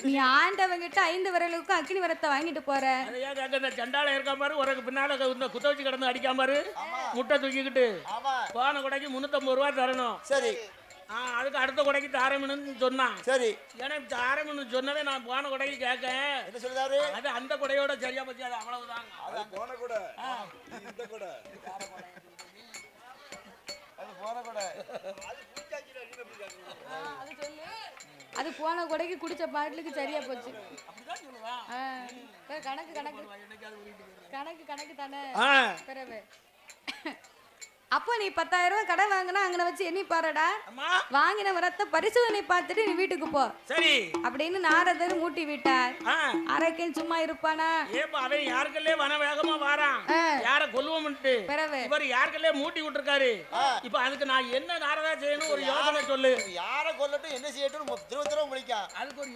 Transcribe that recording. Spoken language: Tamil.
நீ ஆண்டவங்கிட்ட 5 விரலுக்கும் அக்னி வரத்தை வாங்கிட்டு போற. இந்த சண்டால இருக்க மாதிரி ஒரு பின்னால குத்த வச்சு கிடந்து அடிக்காம பாரு, முட்டை தூக்கிக்கிட்டு போன கொடைக்கு 350 ரூபா தரணும். சரி, அதுக்கு அடுத்த கொடைக்கு தாரமீன்னு சொன்னான். சரி, எனக்கு தாரமீன்னு சொன்னவே நான் போன கொடைக்கு கேட்க என்ன சொல்றாரு, அது அந்த கொடையோட சரியா போச்சு. அது அவ்வளவுதான். அது போன கொடை, இந்த கொடை, அது போன கொடை, அது சொல்லு. அது போன கொடைக்கு குடிச்ச பாட்டிலுக்கு சரியா போச்சு. அப்படிதான் சொல்லுவான். கணக்கு கணக்கு கணக்கு கணக்கு தானே. பிறகு அப்போ நீ 10,000 ரூபாய் கடை வாங்கினா அங்கன வச்சு எண்ணி பாருடா. வாங்கின வரத்தை பரிசோதனை பார்த்துட்டு நீ வீட்டுக்கு போ. சரி அப்படின்னு நாரதர் மூட்டி விட்டார். அரக்கன் சும்மா இருப்பானா? ஏப்பா அவன் யாருக்கல்லே வன வேகமா வாரான், யார கொல்லுவோம்ட்டு இவர் யாருக்கல்லே மூட்டி விட்டுருக்காரு. இப்போ அதுக்கு நான் என்ன நாரதா செய்யணும் ஒரு யோசனை சொல்லு. யார கொல்லட்டும் என்ன செய்யட்டும் திருவத்திரம் முடிக்க அதுக்கு ஒரு